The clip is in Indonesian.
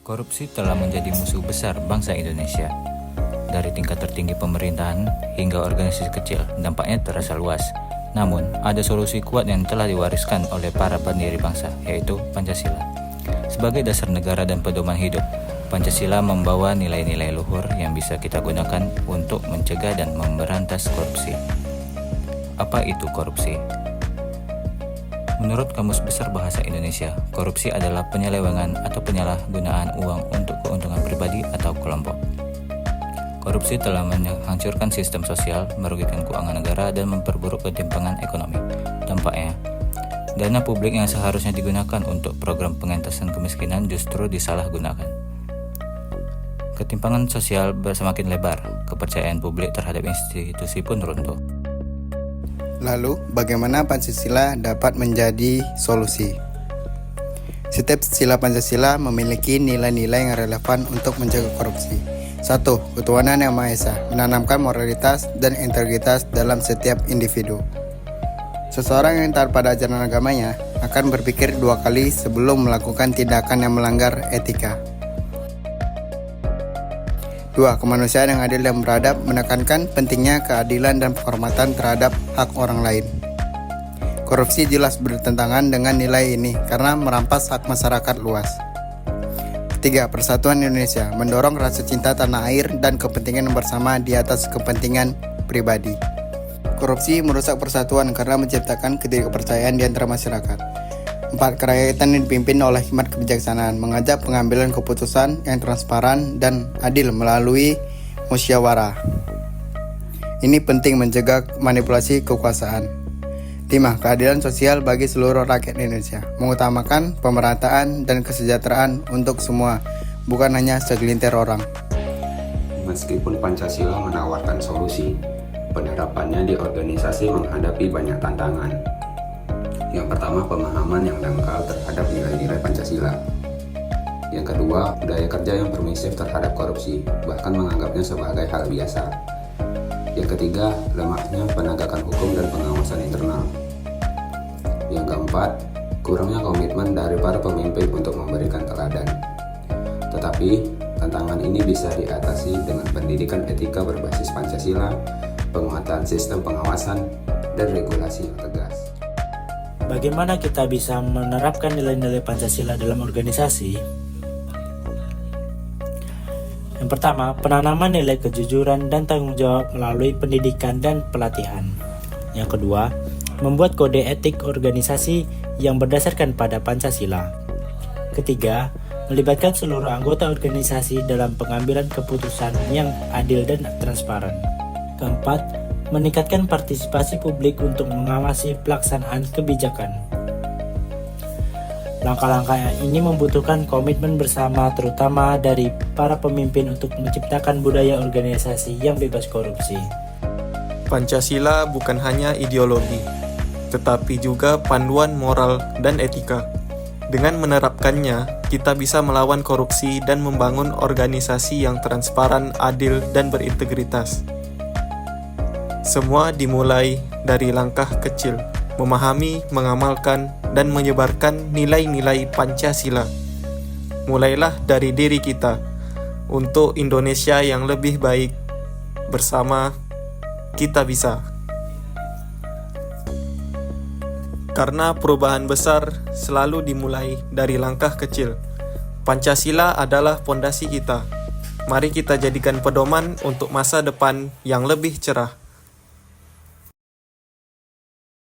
Korupsi telah menjadi musuh besar bangsa Indonesia. Dari tingkat tertinggi pemerintahan hingga organisasi kecil, dampaknya terasa luas. Namun, ada solusi kuat yang telah diwariskan oleh para pendiri bangsa, yaitu Pancasila. Sebagai dasar negara dan pedoman hidup, Pancasila membawa nilai-nilai luhur yang bisa kita gunakan untuk mencegah dan memberantas korupsi. Apa itu korupsi? Menurut Kamus Besar Bahasa Indonesia, korupsi adalah penyelewengan atau penyalahgunaan uang untuk keuntungan pribadi atau kelompok. Korupsi telah menghancurkan sistem sosial, merugikan keuangan negara, dan memperburuk ketimpangan ekonomi. Dampaknya, dana publik yang seharusnya digunakan untuk program pengentasan kemiskinan justru disalahgunakan. Ketimpangan sosial semakin lebar, kepercayaan publik terhadap institusi pun runtuh. Lalu, bagaimana Pancasila dapat menjadi solusi? Setiap sila Pancasila memiliki nilai-nilai yang relevan untuk mencegah korupsi. 1. Ketuhanan Yang Maha Esa, menanamkan moralitas dan integritas dalam setiap individu. Seseorang yang taat pada ajaran agamanya akan berpikir dua kali sebelum melakukan tindakan yang melanggar etika. 2. Kemanusiaan yang adil dan beradab, menekankan pentingnya keadilan dan penghormatan terhadap hak orang lain. Korupsi jelas bertentangan dengan nilai ini karena merampas hak masyarakat luas. 3. Persatuan Indonesia, mendorong rasa cinta tanah air dan kepentingan bersama di atas kepentingan pribadi. Korupsi merusak persatuan karena menciptakan ketidakpercayaan di antara masyarakat. 4. Kerakyatan yang dipimpin oleh hikmat kebijaksanaan, mengajak pengambilan keputusan yang transparan dan adil melalui musyawarah. Ini penting mencegah manipulasi kekuasaan. 5. Keadilan sosial bagi seluruh rakyat Indonesia, mengutamakan pemerataan dan kesejahteraan untuk semua, bukan hanya segelintir orang. Meskipun Pancasila menawarkan solusi, penerapannya di organisasi menghadapi banyak tantangan. Yang pertama, pemahaman yang dangkal terhadap nilai-nilai Pancasila. Yang kedua, budaya kerja yang permisif terhadap korupsi, bahkan menganggapnya sebagai hal biasa. Yang ketiga, lemahnya penegakan hukum dan pengawasan internal. Yang keempat, kurangnya komitmen dari para pemimpin untuk memberikan teladan. Tetapi, tantangan ini bisa diatasi dengan pendidikan etika berbasis Pancasila, penguatan sistem pengawasan, dan regulasi yang tegas. Bagaimana kita bisa menerapkan nilai-nilai Pancasila dalam organisasi? Yang pertama, penanaman nilai kejujuran dan tanggung jawab melalui pendidikan dan pelatihan. Yang kedua, membuat kode etik organisasi yang berdasarkan pada Pancasila. Ketiga, melibatkan seluruh anggota organisasi dalam pengambilan keputusan yang adil dan transparan. Keempat, meningkatkan partisipasi publik untuk mengawasi pelaksanaan kebijakan. Langkah-langkah ini membutuhkan komitmen bersama terutama dari para pemimpin untuk menciptakan budaya organisasi yang bebas korupsi. Pancasila bukan hanya ideologi, tetapi juga panduan moral dan etika. Dengan menerapkannya, kita bisa melawan korupsi dan membangun organisasi yang transparan, adil, dan berintegritas. Semua dimulai dari langkah kecil, memahami, mengamalkan, dan menyebarkan nilai-nilai Pancasila. Mulailah dari diri kita, untuk Indonesia yang lebih baik. Bersama, kita bisa. Karena perubahan besar selalu dimulai dari langkah kecil. Pancasila adalah fondasi kita. Mari kita jadikan pedoman untuk masa depan yang lebih cerah.